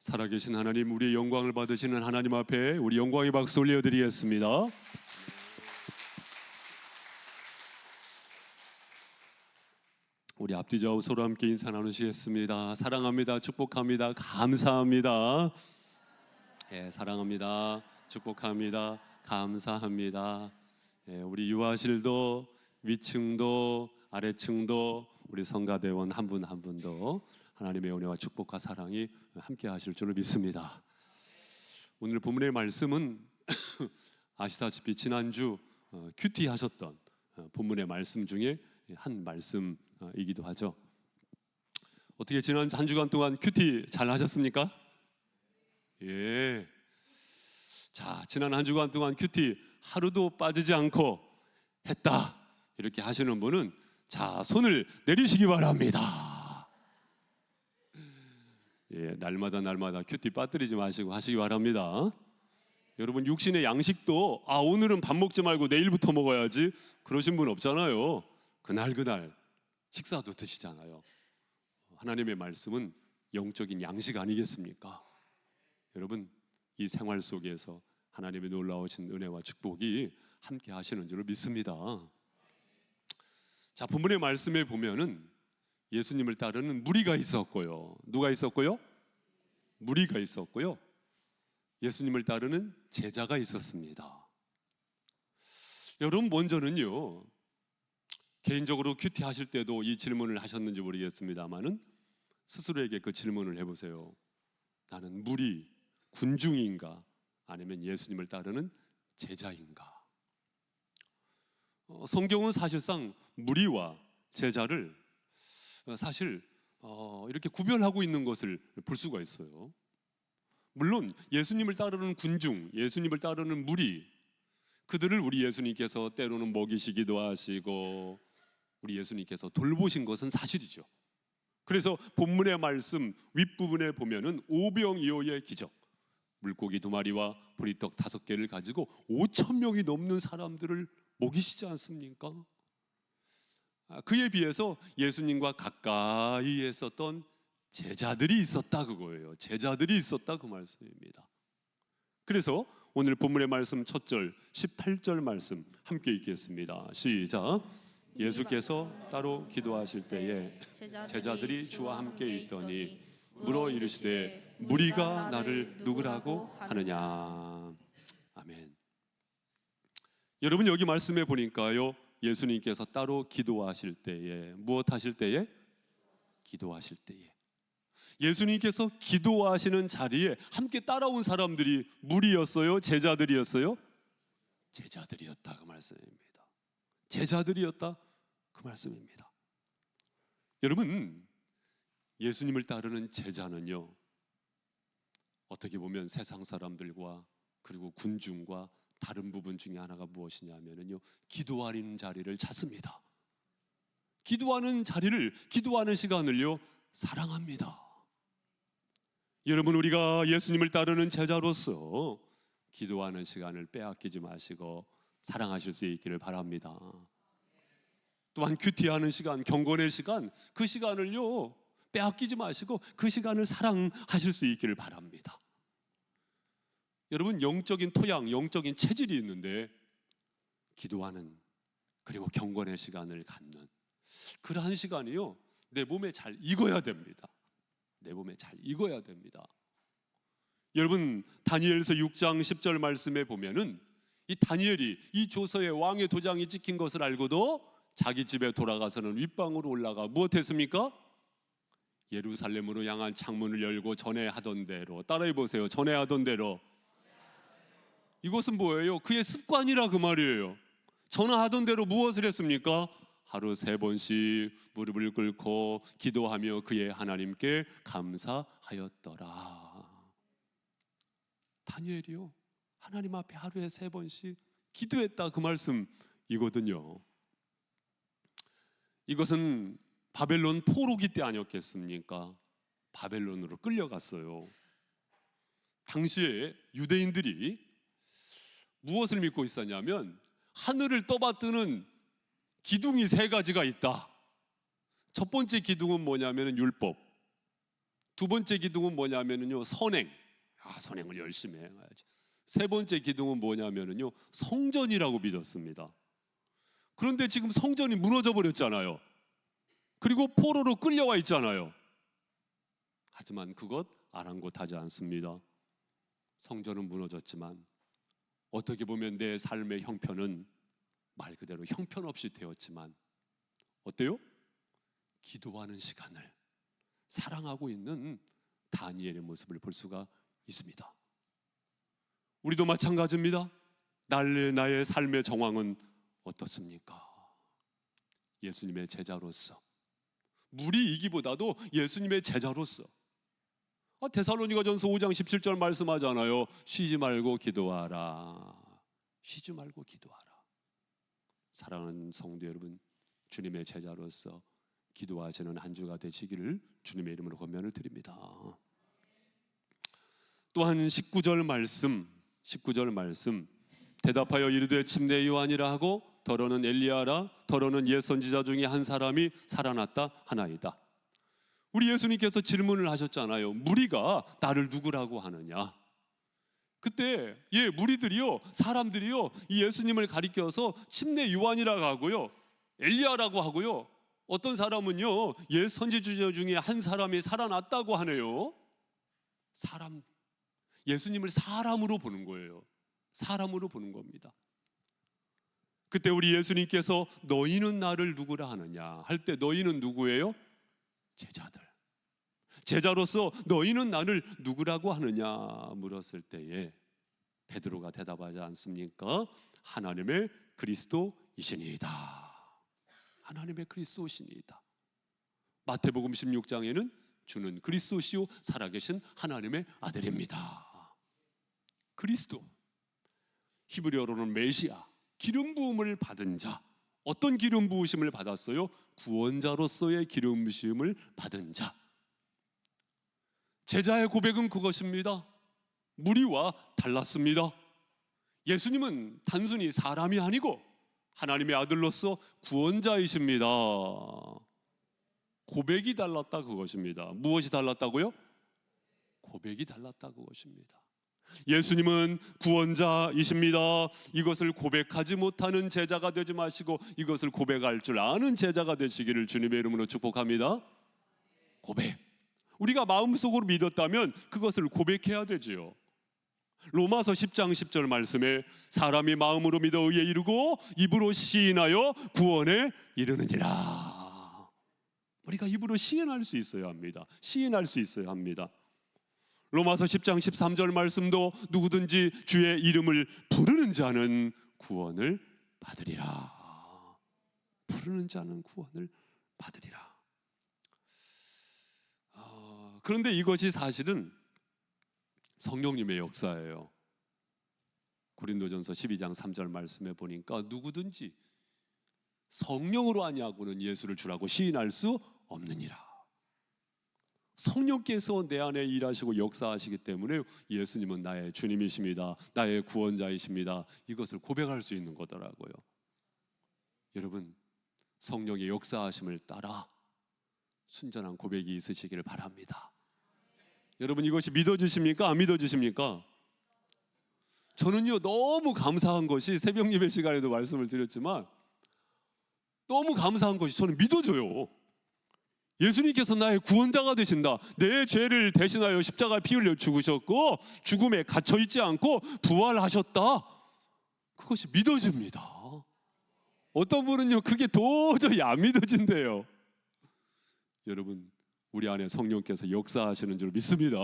살아계신 하나님, 우리의 영광을 받으시는 하나님 앞에 우리 영광의 박수 올려드리겠습니다. 우리 앞뒤 좌우 서로 함께 인사 나누시겠습니다. 사랑합니다. 축복합니다. 감사합니다. 사랑합니다. 축복합니다. 감사합니다. 우리 유아실도 위층도 아래층도 우리 성가대원 한 분 한 분도 하나님의 은혜와 축복과 사랑이 함께 하실 줄을 믿습니다. 오늘 본문의 말씀은 아시다시피 지난주 큐티 하셨던 본문의 말씀 중에 한 말씀이기도 하죠. 어떻게 지난 한 주간 동안 큐티 잘 하셨습니까? 예. 자, 지난 한 주간 동안 큐티 하루도 빠지지 않고 했다 이렇게 하시는 분은 자, 손을 내리시기 바랍니다. 날마다 큐티 빠뜨리지 마시고 하시기 바랍니다. 여러분, 육신의 양식도 오늘은 밥 먹지 말고 내일부터 먹어야지 그러신 분 없잖아요. 그날 식사도 드시잖아요. 하나님의 말씀은 영적인 양식 아니겠습니까? 여러분, 이 생활 속에서 하나님의 놀라우신 은혜와 축복이 함께 하시는 줄을 믿습니다. 자, 본문의 말씀에 보면은 예수님을 따르는 무리가 있었고요. 누가 있었고요? 무리가 있었고요. 예수님을 따르는 제자가 있었습니다. 여러분, 먼저는요, 개인적으로 큐티 하실 때도 이 질문을 하셨는지 모르겠습니다만은 스스로에게 그 질문을 해보세요. 나는 무리, 군중인가 아니면 예수님을 따르는 제자인가? 성경은 사실상 무리와 제자를 사실 이렇게 구별하고 있는 것을 볼 수가 있어요. 물론 예수님을 따르는 군중, 예수님을 따르는 무리, 그들을 우리 예수님께서 때로는 먹이시기도 하시고 우리 예수님께서 돌보신 것은 사실이죠. 그래서 본문의 말씀 윗부분에 보면은 오병이어의 기적, 물고기 2마리와 보리떡 5개를 가지고 5,000명이 넘는 사람들을 먹이시지 않습니까? 그에 비해서 예수님과 가까이 있었던 제자들이 있었다 그거예요. 제자들이 있었다 그 말씀입니다. 그래서 오늘 본문의 말씀 첫 절 18절 말씀 함께 읽겠습니다. 시작. 예수께서 따로 기도하실 때에 제자들이 주와 함께 있더니 물어 이르시되 무리가 나를 누구라고 하느냐. 아멘. 여러분, 여기 말씀에 보니까요, 예수님께서 따로 기도하실 때에 무엇 하실 때에? 기도하실 때에 예수님께서 기도하시는 자리에 함께 따라온 사람들이 무리였어요? 제자들이었어요? 제자들이었다 그 말씀입니다. 제자들이었다 그 말씀입니다. 여러분, 예수님을 따르는 제자는요, 어떻게 보면 세상 사람들과 그리고 군중과 다른 부분 중에 하나가 무엇이냐면요, 기도하는 자리를 찾습니다. 기도하는 자리를, 기도하는 시간을요 사랑합니다. 여러분, 우리가 예수님을 따르는 제자로서 기도하는 시간을 빼앗기지 마시고 사랑하실 수 있기를 바랍니다. 또한 큐티하는 시간, 경건의 시간, 그 시간을요 빼앗기지 마시고 그 시간을 사랑하실 수 있기를 바랍니다. 여러분, 영적인 토양, 영적인 체질이 있는데 기도하는 그리고 경건의 시간을 갖는 그러한 시간이요 내 몸에 잘 익어야 됩니다. 내 몸에 잘 익어야 됩니다. 여러분, 다니엘서 6장 10절 말씀에 보면은 이 다니엘이 이 조서에 왕의 도장이 찍힌 것을 알고도 자기 집에 돌아가서는 윗방으로 올라가 무엇했습니까? 예루살렘으로 향한 창문을 열고 전에 하던 대로, 따라해 보세요. 전에 하던 대로. 이것은 뭐예요? 그의 습관이라 그 말이에요. 전하던 대로 무엇을 했습니까? 하루 3번씩 무릎을 꿇고 기도하며 그의 하나님께 감사하였더라. 다니엘이요, 하나님 앞에 하루에 3번씩 기도했다 그 말씀이거든요. 이것은 바벨론 포로기 때 아니었겠습니까? 바벨론으로 끌려갔어요. 당시에 유대인들이 무엇을 믿고 있었냐면 하늘을 떠받드는 기둥이 3가지가 있다. 첫 번째 기둥은 뭐냐면 율법, 두 번째 기둥은 뭐냐면요, 선행. 선행을 열심히 해야지. 세 번째 기둥은 뭐냐면요, 성전이라고 믿었습니다. 그런데 지금 성전이 무너져 버렸잖아요. 그리고 포로로 끌려와 있잖아요. 하지만 그것 아랑곳하지 않습니다. 성전은 무너졌지만 어떻게 보면 내 삶의 형편은 말 그대로 형편없이 되었지만 어때요? 기도하는 시간을 사랑하고 있는 다니엘의 모습을 볼 수가 있습니다. 우리도 마찬가지입니다. 나의 삶의 정황은 어떻습니까? 예수님의 제자로서, 무리 이기보다도 예수님의 제자로서, 데살로니가전서 5장 17절 말씀하잖아요. 쉬지 말고 기도하라. 쉬지 말고 기도하라. 사랑하는 성도 여러분, 주님의 제자로서 기도하시는 한 주가 되시기를 주님의 이름으로 권면을 드립니다. 또한 19절 말씀 대답하여 이르되 침례 요한이라 하고 더러는 엘리야라 더러는 옛 선지자 중에 한 사람이 살아났다 하나이다. 우리 예수님께서 질문을 하셨잖아요. 무리가 나를 누구라고 하느냐? 그때 무리들이요, 사람들이요, 이 예수님을 가리켜서 침례 요한이라고 하고요, 엘리야라고 하고요, 어떤 사람은요 옛 선지자 중에 한 사람이 살아났다고 하네요. 예수님을 사람으로 보는 거예요. 사람으로 보는 겁니다. 그때 우리 예수님께서 너희는 나를 누구라 하느냐 할 때 너희는 누구예요? 제자들. 제자로서 너희는 나를 누구라고 하느냐 물었을 때에 베드로가 대답하지 않습니까? 하나님의 그리스도이시니이다. 하나님의 그리스도이시니이다. 마태복음 16장에는 주는 그리스도시요 살아계신 하나님의 아들입니다. 그리스도, 히브리어로는 메시아, 기름 부음을 받은 자. 어떤 기름 부으심을 받았어요? 구원자로서의 기름 부으심을 받은 자. 제자의 고백은 그것입니다. 무리와 달랐습니다. 예수님은 단순히 사람이 아니고 하나님의 아들로서 구원자이십니다. 고백이 달랐다 그것입니다. 무엇이 달랐다고요? 고백이 달랐다 그것입니다. 예수님은 구원자이십니다. 이것을 고백하지 못하는 제자가 되지 마시고 이것을 고백할 줄 아는 제자가 되시기를 주님의 이름으로 축복합니다. 고백. 우리가 마음속으로 믿었다면 그것을 고백해야 되지요. 로마서 10장 10절 말씀에 사람이 마음으로 믿어 의에 이르고 입으로 시인하여 구원에 이르느니라. 우리가 입으로 시인할 수 있어야 합니다. 시인할 수 있어야 합니다. 로마서 10장 13절 말씀도 누구든지 주의 이름을 부르는 자는 구원을 받으리라. 부르는 자는 구원을 받으리라. 그런데 이것이 사실은 성령님의 역사예요. 고린도전서 12장 3절 말씀에 보니까 누구든지 성령으로 아니하고는 예수를 주라고 시인할 수 없느니라. 성령께서 내 안에 일하시고 역사하시기 때문에 예수님은 나의 주님이십니다. 나의 구원자이십니다. 이것을 고백할 수 있는 거더라고요. 여러분, 성령의 역사하심을 따라 순전한 고백이 있으시기를 바랍니다. 여러분, 이것이 믿어지십니까? 안 믿어지십니까? 저는요 너무 감사한 것이 새벽 예배 시간에도 말씀을 드렸지만 너무 감사한 것이 저는 믿어져요. 예수님께서 나의 구원자가 되신다. 내 죄를 대신하여 십자가에 피 흘려 죽으셨고 죽음에 갇혀 있지 않고 부활하셨다. 그것이 믿어집니다. 어떤 분은요 그게 도저히 안 믿어진대요. 여러분, 우리 안에 성령께서 역사하시는 줄 믿습니다.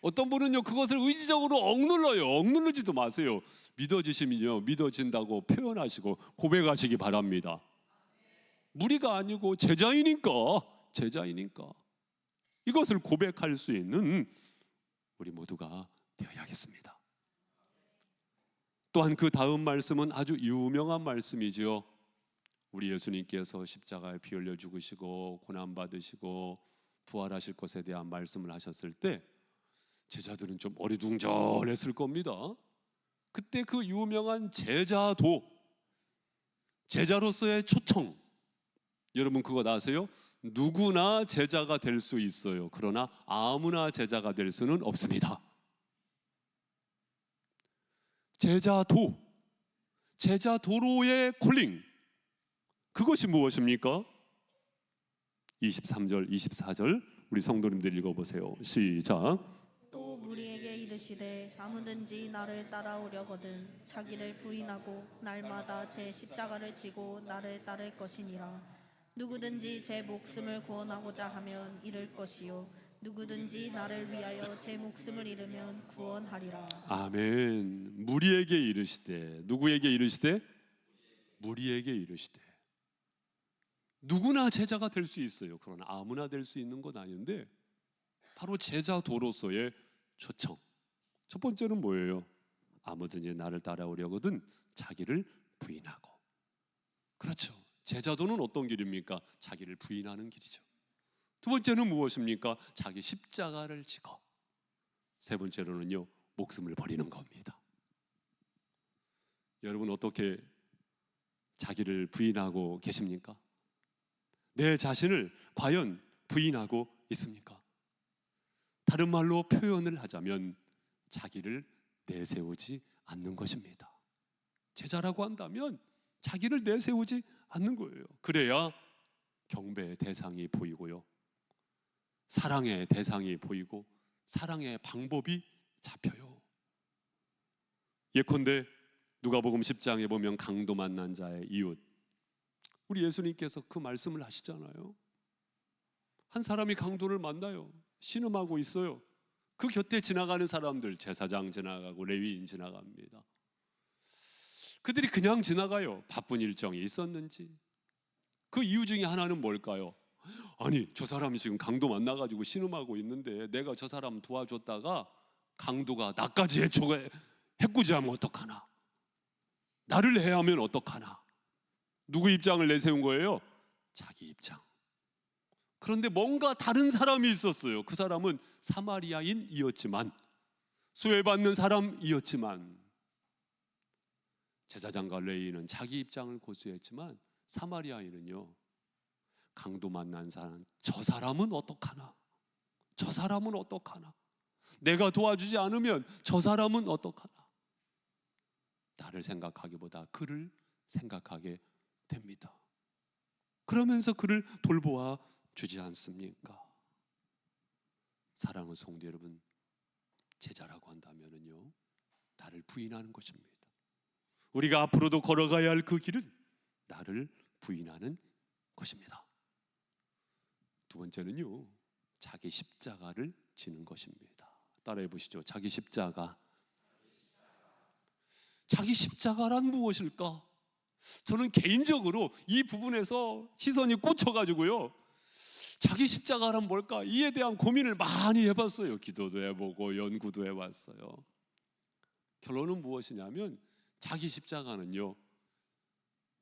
어떤 분은요 그것을 의지적으로 억눌러요. 억누르지도 마세요. 믿어지시면요 믿어진다고 표현하시고 고백하시기 바랍니다. 무리가 아니고 제자이니까 이것을 고백할 수 있는 우리 모두가 되어야겠습니다. 또한 그 다음 말씀은 아주 유명한 말씀이지요. 우리 예수님께서 십자가에 피 흘려 죽으시고 고난 받으시고 부활하실 것에 대한 말씀을 하셨을 때 제자들은 좀 어리둥절했을 겁니다. 그때 그 유명한 제자로서의 초청, 여러분 그거 아세요? 누구나 제자가 될 수 있어요. 그러나 아무나 제자가 될 수는 없습니다. 제자도로의 콜링, 그것이 무엇입니까? 23절, 24절 우리 성도님들 읽어보세요. 시작. 또 무리에게 이르시되 아무든지 나를 따라오려거든 자기를 부인하고 날마다 제 십자가를 지고 나를 따를 것이니라. 누구든지 제 목숨을 구원하고자 하면 잃을 것이요 누구든지 나를 위하여 제 목숨을 잃으면 구원하리라. 아멘. 무리에게 이르시되, 누구에게 이르시되? 무리에게 이르시되. 누구나 제자가 될 수 있어요. 그러나 아무나 될 수 있는 건 아닌데, 바로 제자도로서의 초청. 첫 번째는 뭐예요? 아무든지 나를 따라오려거든 자기를 부인하고. 그렇죠. 제자도는 어떤 길입니까? 자기를 부인하는 길이죠. 두 번째는 무엇입니까? 자기 십자가를 지고. 세 번째로는요, 목숨을 버리는 겁니다. 여러분 어떻게 자기를 부인하고 계십니까? 내 자신을 과연 부인하고 있습니까? 다른 말로 표현을 하자면 자기를 내세우지 않는 것입니다. 제자라고 한다면 자기를 내세우지 않는 거예요. 그래야 경배의 대상이 보이고요, 사랑의 대상이 보이고 사랑의 방법이 잡혀요. 예컨대 누가복음 10장에 보면 강도 만난 자의 이웃, 우리 예수님께서 그 말씀을 하시잖아요. 한 사람이 강도를 만나요. 신음하고 있어요. 그 곁에 지나가는 사람들, 제사장 지나가고 레위인 지나갑니다. 그들이 그냥 지나가요. 바쁜 일정이 있었는지. 그 이유 중에 하나는 뭘까요? 아니, 저 사람이 지금 강도 만나가지고 신음하고 있는데 내가 저 사람 도와줬다가 강도가 나까지 해코지하면 어떡하나? 나를 해하면 어떡하나? 누구 입장을 내세운 거예요? 자기 입장. 그런데 뭔가 다른 사람이 있었어요. 그 사람은 사마리아인이었지만, 소외받는 사람이었지만, 제사장과 레위인은 자기 입장을 고수했지만 사마리아인은요, 강도 만난 사람, 저 사람은 어떡하나? 저 사람은 어떡하나? 내가 도와주지 않으면 저 사람은 어떡하나? 나를 생각하기보다 그를 생각하게 됩니다. 그러면서 그를 돌보아 주지 않습니까? 사랑하는 성도 여러분, 제자라고 한다면요, 나를 부인하는 것입니다. 우리가 앞으로도 걸어가야 할 그 길은 나를 부인하는 것입니다. 두 번째는요, 자기 십자가를 지는 것입니다. 따라해 보시죠. 자기 십자가. 자기 십자가란 무엇일까? 저는 개인적으로 이 부분에서 시선이 꽂혀가지고요, 자기 십자가란 뭘까? 이에 대한 고민을 많이 해봤어요. 기도도 해보고 연구도 해봤어요. 결론은 무엇이냐면 자기 십자가는요,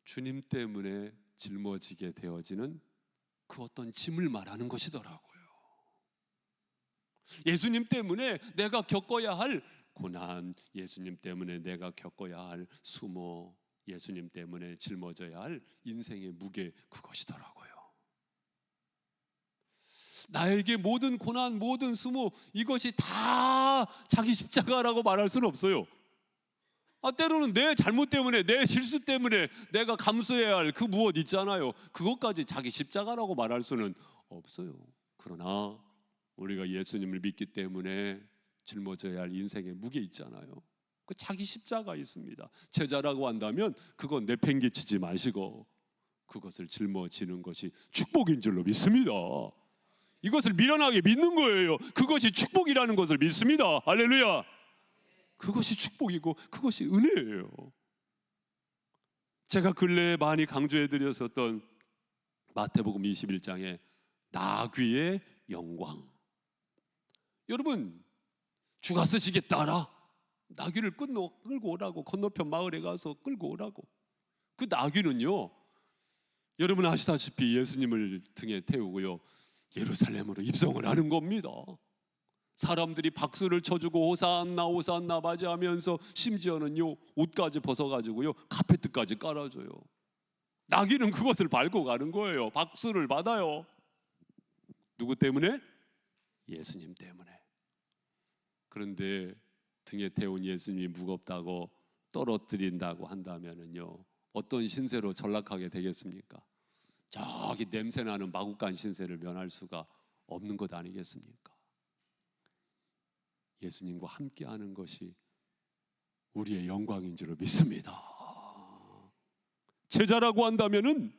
주님 때문에 짊어지게 되어지는 그 어떤 짐을 말하는 것이더라고요. 예수님 때문에 내가 겪어야 할 고난, 예수님 때문에 내가 겪어야 할 수모, 예수님 때문에 짊어져야 할 인생의 무게, 그것이더라고요. 나에게 모든 고난, 모든 수모, 이것이 다 자기 십자가라고 말할 수는 없어요. 때로는 내 잘못 때문에, 내 실수 때문에 내가 감수해야 할 그 무엇 있잖아요. 그것까지 자기 십자가라고 말할 수는 없어요. 그러나 우리가 예수님을 믿기 때문에 짊어져야 할 인생의 무게 있잖아요. 그 자기 십자가 있습니다. 제자라고 한다면 그건 내팽개치지 마시고 그것을 짊어지는 것이 축복인 줄로 믿습니다. 이것을 미련하게 믿는 거예요. 그것이 축복이라는 것을 믿습니다. 할렐루야. 그것이 축복이고 그것이 은혜예요. 제가 근래에 많이 강조해 드렸었던 마태복음 21장의 나귀의 영광. 여러분, 주가 쓰시게 따라 나귀를 끌고 오라고, 건너편 마을에 가서 끌고 오라고. 그 나귀는요, 여러분 아시다시피 예수님을 등에 태우고요, 예루살렘으로 입성을 하는 겁니다. 사람들이 박수를 쳐주고 호산나 호산나 맞이하면서 심지어는요, 옷까지 벗어가지고요, 카페트까지 깔아줘요. 나귀는 그것을 밟고 가는 거예요. 박수를 받아요. 누구 때문에? 예수님 때문에. 그런데 등에 태운 예수님이 무겁다고 떨어뜨린다고 한다면은요, 어떤 신세로 전락하게 되겠습니까? 저기 냄새나는 마구간 신세를 면할 수가 없는 것 아니겠습니까? 예수님과 함께하는 것이 우리의 영광인 줄 믿습니다. 제자라고 한다면은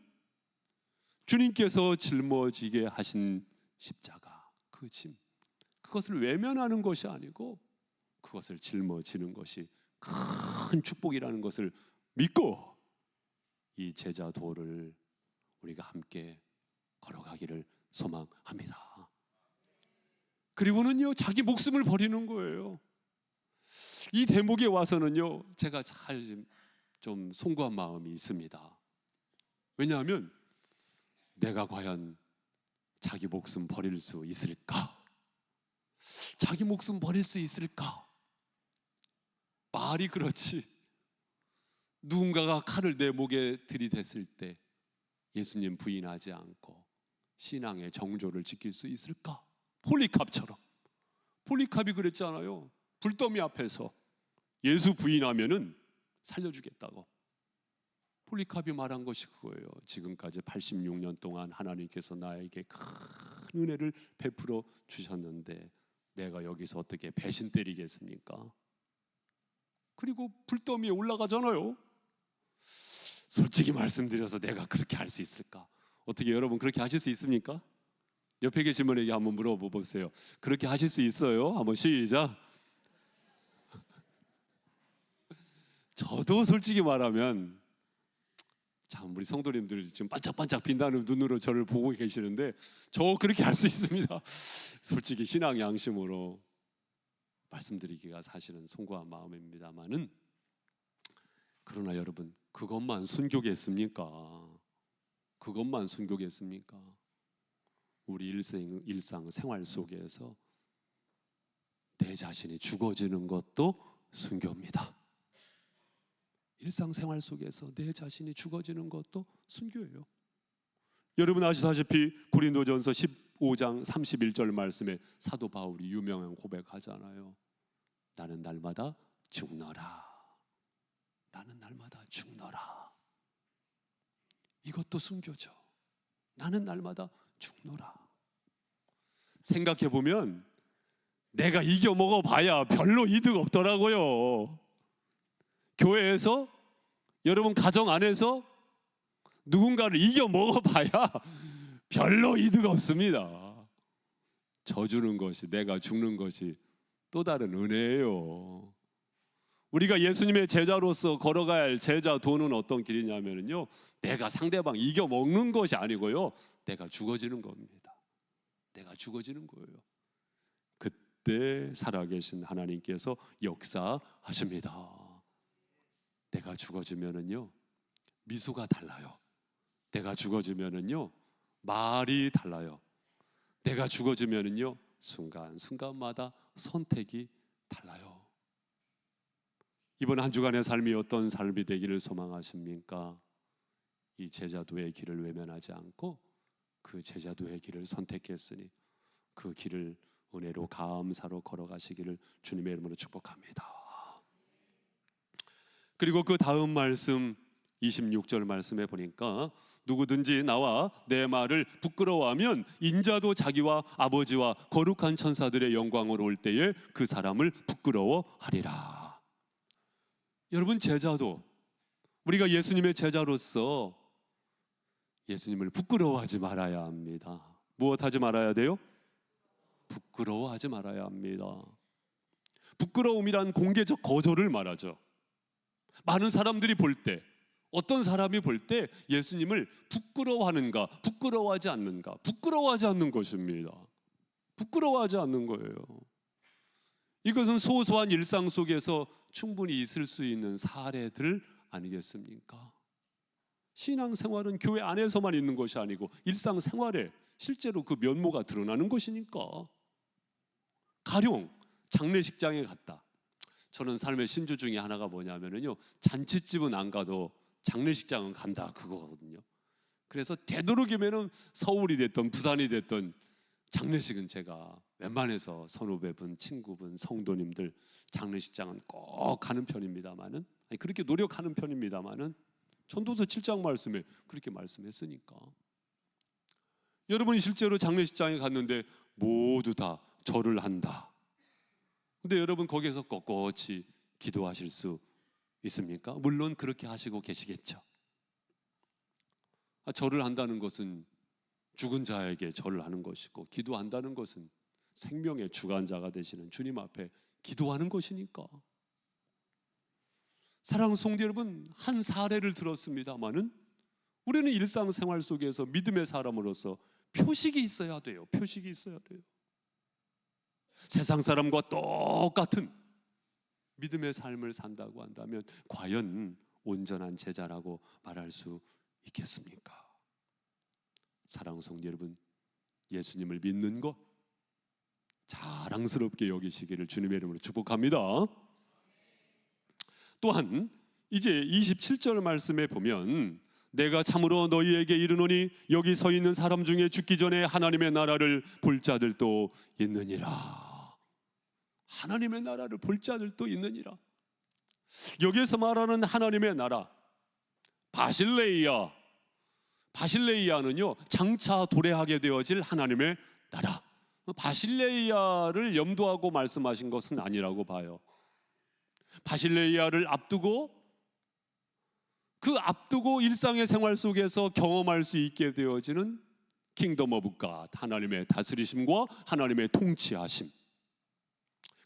주님께서 짊어지게 하신 십자가, 그 짐, 그것을 외면하는 것이 아니고 그것을 짊어지는 것이 큰 축복이라는 것을 믿고 이 제자 도를 우리가 함께 걸어가기를 소망합니다. 그리고는요, 자기 목숨을 버리는 거예요. 이 대목에 와서는요, 제가 잘 좀 송구한 마음이 있습니다. 왜냐하면 내가 과연 자기 목숨 버릴 수 있을까? 자기 목숨 버릴 수 있을까? 말이 그렇지. 누군가가 칼을 내 목에 들이댔을 때 예수님 부인하지 않고 신앙의 정조를 지킬 수 있을까? 폴리캅처럼. 폴리캅이 그랬잖아요. 불더미 앞에서 예수 부인하면은 살려주겠다고. 폴리캅이 말한 것이 그거예요. 지금까지 86년 동안 하나님께서 나에게 큰 은혜를 베풀어 주셨는데 내가 여기서 어떻게 배신 때리겠습니까? 그리고 불더미에 올라가잖아요. 솔직히 말씀드려서 내가 그렇게 할 수 있을까? 어떻게 여러분 그렇게 하실 수 있습니까? 옆에 계신 분에게 한번 물어보세요. 그렇게 하실 수 있어요? 한번 시작. 저도 솔직히 말하면 참 우리 성도님들 지금 반짝반짝 빛나는 눈으로 저를 보고 계시는데 저 그렇게 할 수 있습니다. 솔직히 신앙 양심으로 말씀드리기가 사실은 송구한 마음입니다만은, 그러나 여러분 그것만 순교겠습니까? 그것만 순교겠습니까? 우리 일상 생활 속에서 내 자신이 죽어지는 것도 순교입니다. 일상생활 속에서 내 자신이 죽어지는 것도 순교예요. 여러분 아시다시피 고린도전서 15장 31절 말씀에 사도 바울이 유명한 고백하잖아요. 나는 날마다 죽노라. 나는 날마다 죽노라. 이것도 순교죠. 나는 날마다 죽노라. 생각해보면 내가 이겨 먹어봐야 별로 이득 없더라고요. 교회에서, 여러분 가정 안에서 누군가를 이겨 먹어봐야 별로 이득 없습니다. 져주는 것이, 내가 죽는 것이 또 다른 은혜예요. 우리가 예수님의 제자로서 걸어가야 할 제자 도는 어떤 길이냐면요, 내가 상대방 이겨 먹는 것이 아니고요, 내가 죽어지는 겁니다. 내가 죽어지는 거예요. 그때 살아계신 하나님께서 역사하십니다. 내가 죽어지면은요 미소가 달라요. 내가 죽어지면은요 말이 달라요. 내가 죽어지면은요 순간순간마다 선택이 달라요. 이번 한 주간의 삶이 어떤 삶이 되기를 소망하십니까? 이 제자도의 길을 외면하지 않고 그 제자도의 길을 선택했으니 그 길을 은혜로 감사로 걸어가시기를 주님의 이름으로 축복합니다. 그리고 그 다음 말씀 26절 말씀에 보니까 누구든지 나와 내 말을 부끄러워하면 인자도 자기와 아버지와 거룩한 천사들의 영광으로 올 때에 그 사람을 부끄러워하리라. 여러분 제자도, 우리가 예수님의 제자로서 예수님을 부끄러워하지 말아야 합니다. 무엇하지 말아야 돼요? 부끄러워하지 말아야 합니다. 부끄러움이란 공개적 거절을 말하죠. 많은 사람들이 볼 때, 어떤 사람이 볼 때 예수님을 부끄러워하는가, 부끄러워하지 않는가? 부끄러워하지 않는 것입니다. 부끄러워하지 않는 거예요. 이것은 소소한 일상 속에서 충분히 있을 수 있는 사례들 아니겠습니까? 신앙생활은 교회 안에서만 있는 것이 아니고 일상생활에 실제로 그 면모가 드러나는 것이니까. 가령 장례식장에 갔다. 저는 삶의 신조 중에 하나가 뭐냐면요, 잔치집은 안 가도 장례식장은 간다, 그거거든요. 그래서 되도록이면은 서울이 됐든 부산이 됐든 장례식은 제가 웬만해서 선후배분, 친구분, 성도님들 장례식장은 꼭 가는 편입니다만은, 그렇게 노력하는 편입니다만은 전도서 7장 말씀에 그렇게 말씀했으니까. 여러분이 실제로 장례식장에 갔는데 모두 다 절을 한다. 근데 여러분 거기에서 꼿꼿이 기도하실 수 있습니까? 물론 그렇게 하시고 계시겠죠. 절을 한다는 것은 죽은 자에게 절을 하는 것이고, 기도한다는 것은 생명의 주관자가 되시는 주님 앞에 기도하는 것이니까. 사랑하는 성도 여러분, 한 사례를 들었습니다마는 우리는 일상생활 속에서 믿음의 사람으로서 표식이 있어야 돼요. 표식이 있어야 돼요. 세상 사람과 똑같은 믿음의 삶을 산다고 한다면 과연 온전한 제자라고 말할 수 있겠습니까? 사랑하는 성도 여러분, 예수님을 믿는 것 자랑스럽게 여기시기를 주님의 이름으로 축복합니다. 또한 이제 27절 말씀에 보면, 내가 참으로 너희에게 이르노니 여기 서 있는 사람 중에 죽기 전에 하나님의 나라를 볼 자들도 있느니라. 하나님의 나라를 볼 자들도 있느니라. 여기에서 말하는 하나님의 나라, 바실레이아는요 장차 도래하게 되어질 하나님의 나라. 바실레이아를 염두하고 말씀하신 것은 아니라고 봐요. 바실레이아를 앞두고 일상의 생활 속에서 경험할 수 있게 되어지는 킹덤 오브 갓, 하나님의 다스리심과 하나님의 통치하심.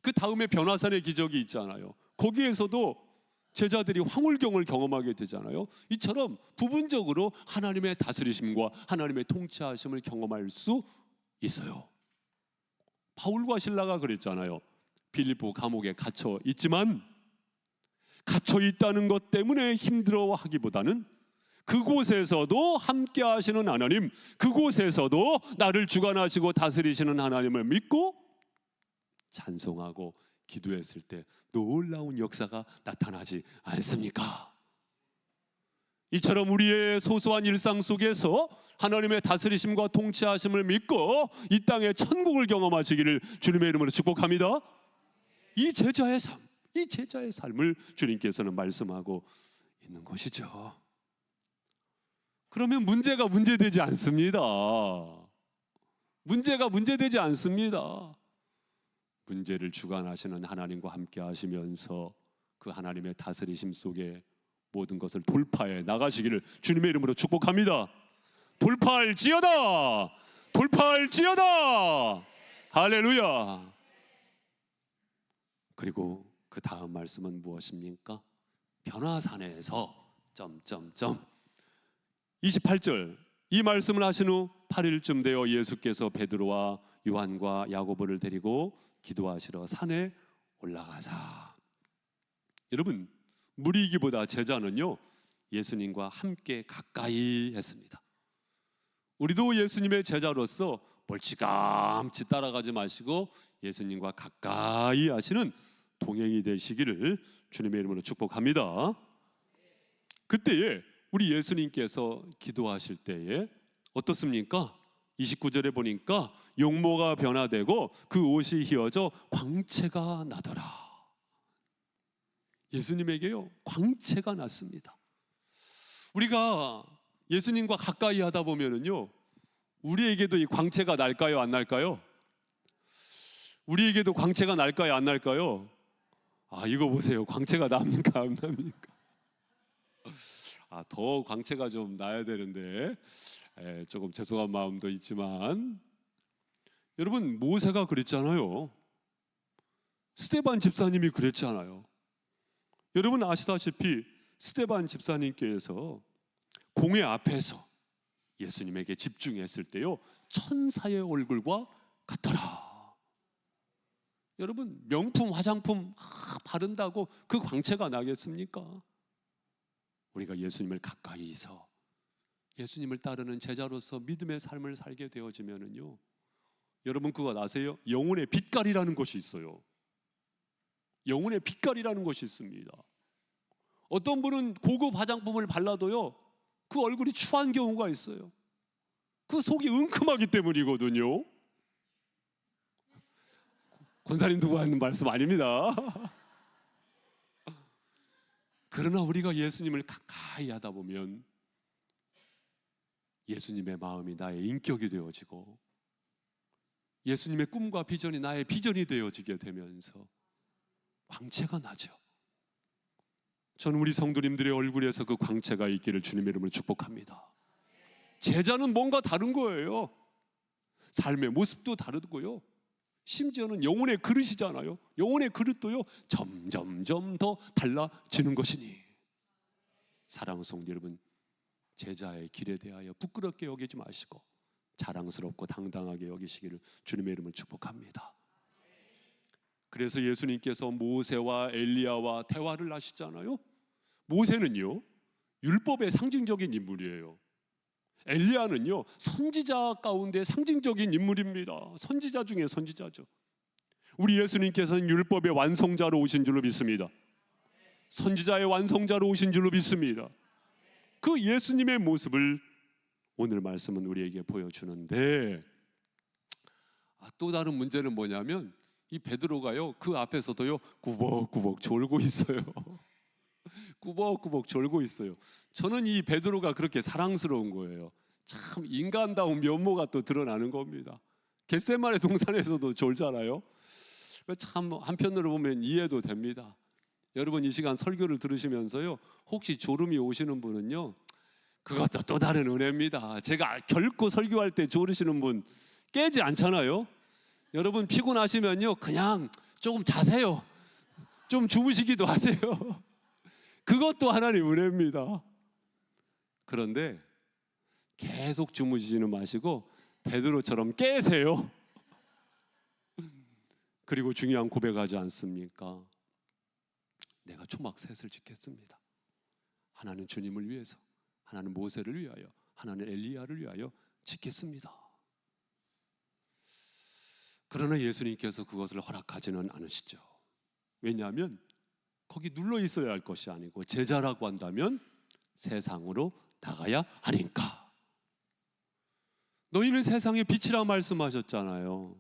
그 다음에 변화산의 기적이 있잖아요. 거기에서도 제자들이 황홀경을 경험하게 되잖아요. 이처럼 부분적으로 하나님의 다스리심과 하나님의 통치하심을 경험할 수 있어요. 바울과 실라가 그랬잖아요. 빌립보 감옥에 갇혀 있지만 갇혀 있다는 것 때문에 힘들어하기보다는 그곳에서도 함께 하시는 하나님, 그곳에서도 나를 주관하시고 다스리시는 하나님을 믿고 찬송하고 기도했을 때 놀라운 역사가 나타나지 않습니까? 이처럼 우리의 소소한 일상 속에서 하나님의 다스리심과 통치하심을 믿고 이 땅의 천국을 경험하시기를 주님의 이름으로 축복합니다. 이 제자의 삶을 주님께서는 말씀하고 있는 것이죠. 그러면 문제가 문제되지 않습니다. 문제가 문제되지 않습니다. 문제를 주관하시는 하나님과 함께 하시면서 그 하나님의 다스리심 속에 모든 것을 돌파해 나가시기를 주님의 이름으로 축복합니다. 돌파할지어다! 돌파할지어다! 할렐루야! 그리고 그 다음 말씀은 무엇입니까? 변화산에서 28절, 이 말씀을 하신 후 8일쯤 되어 예수께서 베드로와 요한과 야고보를 데리고 기도하시러 산에 올라가사. 여러분, 무리이기보다 제자는요 예수님과 함께 가까이 했습니다. 우리도 예수님의 제자로서 멀찌감치 따라가지 마시고 예수님과 가까이 하시는 동행이 되시기를 주님의 이름으로 축복합니다. 그때에 우리 예수님께서 기도하실 때에 어떻습니까? 29절에 보니까 용모가 변화되고 그 옷이 휘어져 광채가 나더라. 예수님에게요 광채가 났습니다. 우리가 예수님과 가까이 하다 보면은요 우리에게도 이 광채가 날까요, 안 날까요? 우리에게도 광채가 날까요, 안 날까요? 이거 보세요. 광채가 납니까, 안 납니까? 더 광채가 좀 나야 되는데 조금 죄송한 마음도 있지만, 여러분 모세가 그랬잖아요. 스데반 집사님이 그랬잖아요. 여러분 아시다시피 스데반 집사님께서 공회 앞에서 예수님에게 집중했을 때요 천사의 얼굴과 같더라. 여러분 명품 화장품 바른다고 그 광채가 나겠습니까? 우리가 예수님을 가까이서 예수님을 따르는 제자로서 믿음의 삶을 살게 되어지면은요, 여러분 그거 아세요? 영혼의 빛깔이라는 것이 있어요. 영혼의 빛깔이라는 것이 있습니다. 어떤 분은 고급 화장품을 발라도요 그 얼굴이 추한 경우가 있어요. 그 속이 은큼하기 때문이거든요. 권사님 두고 하는 말씀 아닙니다. 그러나 우리가 예수님을 가까이 하다 보면 예수님의 마음이 나의 인격이 되어지고 예수님의 꿈과 비전이 나의 비전이 되어지게 되면서 광채가 나죠. 저는 우리 성도님들의 얼굴에서 그 광채가 있기를 주님의 이름으로 축복합니다. 제자는 뭔가 다른 거예요. 삶의 모습도 다르고요. 심지어는 영혼의 그릇이잖아요. 영혼의 그릇도요 점점점 더 달라지는 것이니 사랑하는 성도 여러분, 제자의 길에 대하여 부끄럽게 여기지 마시고 자랑스럽고 당당하게 여기시기를 주님의 이름을 축복합니다. 그래서 예수님께서 모세와 엘리야와 대화를 하시잖아요. 모세는요 율법의 상징적인 인물이에요. 엘리야는요 선지자 가운데 상징적인 인물입니다. 선지자 중에 선지자죠. 우리 예수님께서는 율법의 완성자로 오신 줄로 믿습니다. 선지자의 완성자로 오신 줄로 믿습니다. 그 예수님의 모습을 오늘 말씀은 우리에게 보여주는데 또 다른 문제는 뭐냐면 이 베드로가요 그 앞에서도요 꾸벅꾸벅 졸고 있어요. 꾸벅꾸벅 졸고 있어요. 저는 이 베드로가 그렇게 사랑스러운 거예요. 참 인간다운 면모가 또 드러나는 겁니다. 겟세마네 동산에서도 졸잖아요. 참 한편으로 보면 이해도 됩니다. 여러분 이 시간 설교를 들으시면서요 혹시 졸음이 오시는 분은요 그것도 또 다른 은혜입니다. 제가 결코 설교할 때 졸으시는 분 깨지 않잖아요. 여러분 피곤하시면요 그냥 조금 자세요. 좀 주무시기도 하세요. 그것도 하나님 은혜입니다. 그런데 계속 주무시지는 마시고 베드로처럼 깨세요. 그리고 중요한 고백하지 않습니까? 내가 초막 셋을 짓겠습니다. 하나는 주님을 위해서, 하나는 모세를 위하여, 하나는 엘리야를 위하여 짓겠습니다. 그러나 예수님께서 그것을 허락하지는 않으시죠. 왜냐하면 거기 눌러 있어야 할 것이 아니고 제자라고 한다면 세상으로 나가야 하니까. 너희는 세상의 빛이라 말씀하셨잖아요.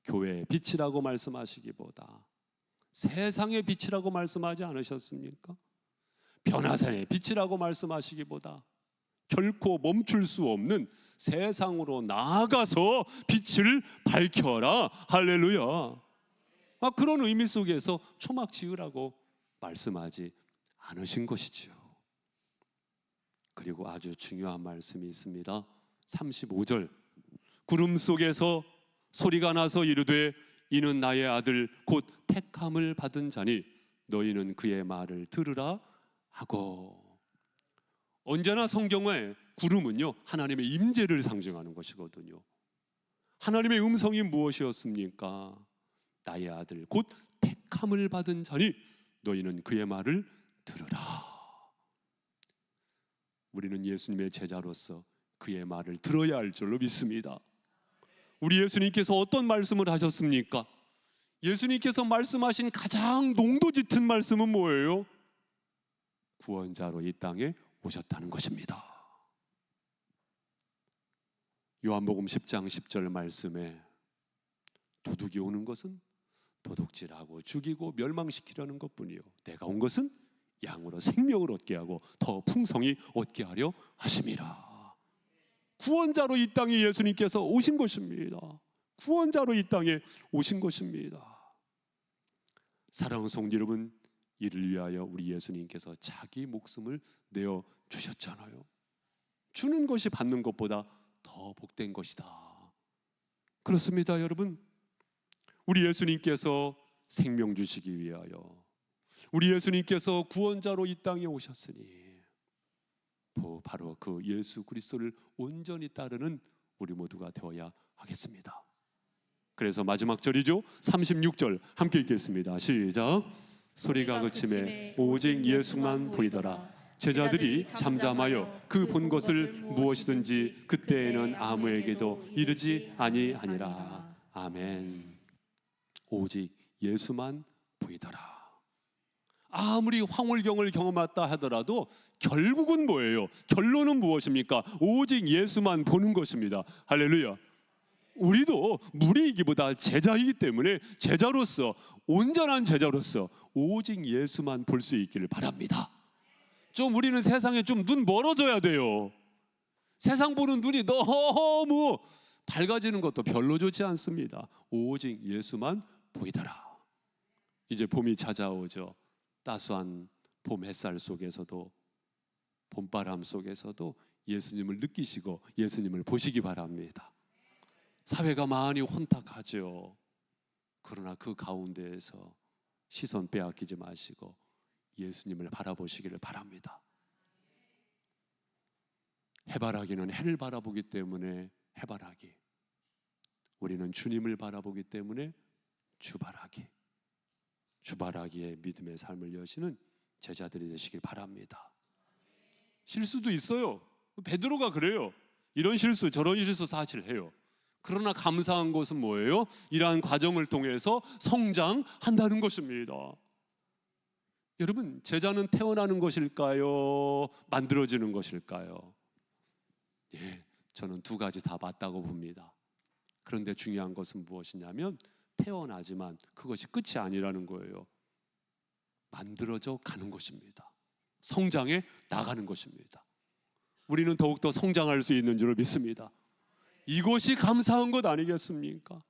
교회의 빛이라고 말씀하시기보다 세상의 빛이라고 말씀하지 않으셨습니까? 변화산의 빛이라고 말씀하시기보다 결코 멈출 수 없는 세상으로 나아가서 빛을 밝혀라. 할렐루야. 그런 의미 속에서 초막 지으라고 말씀하지 않으신 것이죠. 그리고 아주 중요한 말씀이 있습니다. 35절 구름 속에서 소리가 나서 이르되 이는 나의 아들 곧 택함을 받은 자니 너희는 그의 말을 들으라 하고. 언제나 성경에 구름은요 하나님의 임재를 상징하는 것이거든요. 하나님의 음성이 무엇이었습니까? 나의 아들 곧 택함을 받은 자니 너희는 그의 말을 들으라. 우리는 예수님의 제자로서 그의 말을 들어야 할 줄로 믿습니다. 우리 예수님께서 어떤 말씀을 하셨습니까? 예수님께서 말씀하신 가장 농도 짙은 말씀은 뭐예요? 구원자로 이 땅에 오셨다는 것입니다. 요한복음 10장 10절 말씀에 도둑이 오는 것은 도둑질하고 죽이고 멸망시키려는 것뿐이요 내가 온 것은 양으로 생명을 얻게 하고 더 풍성히 얻게 하려 하심이라. 구원자로 이 땅에 예수님께서 오신 것입니다. 구원자로 이 땅에 오신 것입니다. 사랑하는 성도 여러분, 이를 위하여 우리 예수님께서 자기 목숨을 내어 주셨잖아요. 주는 것이 받는 것보다 더 복된 것이다. 그렇습니다, 여러분. 우리 예수님께서 생명 주시기 위하여 우리 예수님께서 구원자로 이 땅에 오셨으니 바로 그 예수 그리스도를 온전히 따르는 우리 모두가 되어야 하겠습니다. 그래서 마지막 절이죠. 36절 함께 읽겠습니다. 시작. 소리가 그침에 오직 예수만 보이더라. 제자들이 잠잠하여 그 본 것을 무엇이든지 그때에는 아무에게도 이르지 아니하니라. 아멘. 오직 예수만 보이더라. 아무리 황홀경을 경험했다 하더라도 결국은 뭐예요? 결론은 무엇입니까? 오직 예수만 보는 것입니다. 할렐루야. 우리도 무리이기보다 제자이기 때문에 제자로서, 온전한 제자로서 오직 예수만 볼 수 있기를 바랍니다. 좀 우리는 세상에 좀 눈 멀어져야 돼요. 세상 보는 눈이 너무 밝아지는 것도 별로 좋지 않습니다. 오직 예수만 보이더라. 이제 봄이 찾아오죠. 따스한 봄 햇살 속에서도, 봄바람 속에서도 예수님을 느끼시고 예수님을 보시기 바랍니다. 사회가 많이 혼탁하죠. 그러나 그 가운데에서 시선 빼앗기지 마시고 예수님을 바라보시기를 바랍니다. 해바라기는 해를 바라보기 때문에 해바라기, 우리는 주님을 바라보기 때문에 주바라기, 주바라기의 믿음의 삶을 여시는 제자들이 되시길 바랍니다. 실수도 있어요. 베드로가 그래요. 이런 실수 저런 실수 사실 해요. 그러나 감사한 것은 뭐예요? 이러한 과정을 통해서 성장한다는 것입니다. 여러분, 제자는 태어나는 것일까요? 만들어지는 것일까요? 예, 저는 두 가지 다 맞다고 봅니다. 그런데 중요한 것은 무엇이냐면 태어나지만 그것이 끝이 아니라는 거예요. 만들어져 가는 것입니다. 성장해 나가는 것입니다. 우리는 더욱더 성장할 수 있는 줄 믿습니다. 이것이 감사한 것 아니겠습니까?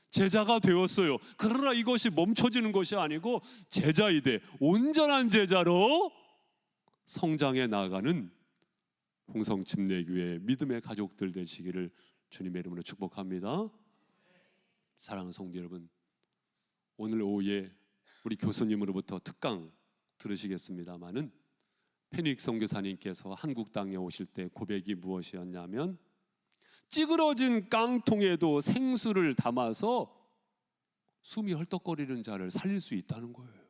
제자가 되었어요. 그러나 이것이 멈춰지는 것이 아니고 제자이되 온전한 제자로 성장해 나가는 홍성침례교회 믿음의 가족들 되시기를 주님의 이름으로 축복합니다. 사랑하는 성도 여러분, 오늘 오후에 우리 교수님으로부터 특강 들으시겠습니다마는 페닉 선교사님께서 한국 땅에 오실 때 고백이 무엇이었냐면 찌그러진 깡통에도 생수를 담아서 숨이 헐떡거리는 자를 살릴 수 있다는 거예요.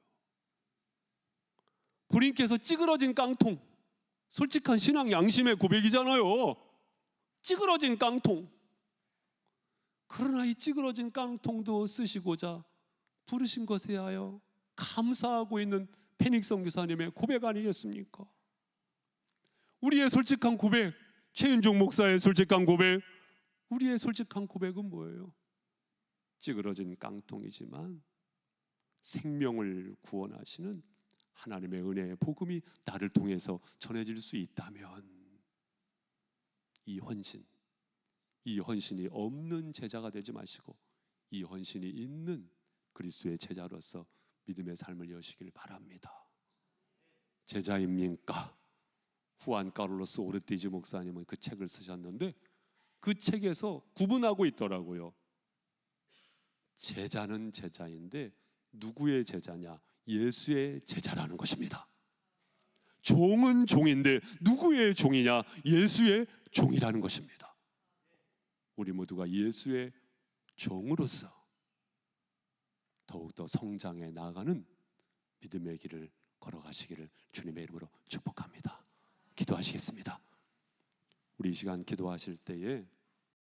본인께서 찌그러진 깡통, 솔직한 신앙 양심의 고백이잖아요. 찌그러진 깡통. 그러나 이 찌그러진 깡통도 쓰시고자 부르신 것에 하여 감사하고 있는 페닉 선교사님의 고백 아니겠습니까? 우리의 솔직한 고백, 최윤종 목사의 솔직한 고백, 우리의 솔직한 고백은 뭐예요? 찌그러진 깡통이지만 생명을 구원하시는 하나님의 은혜의 복음이 나를 통해서 전해질 수 있다면 이 헌신이 없는 제자가 되지 마시고 이 헌신이 있는 그리스도의 제자로서 믿음의 삶을 여시길 바랍니다. 제자입니까? 후안 카를로스 오르티지 목사님은 그 책을 쓰셨는데 그 책에서 구분하고 있더라고요. 제자는 제자인데 누구의 제자냐? 예수의 제자라는 것입니다. 종은 종인데 누구의 종이냐? 예수의 종이라는 것입니다. 우리 모두가 예수의 종으로서 더욱더 성장해 나가는 믿음의 길을 걸어가시기를 주님의 이름으로 축복합니다. 기도하시겠습니다. 우리 이 시간 기도하실 때에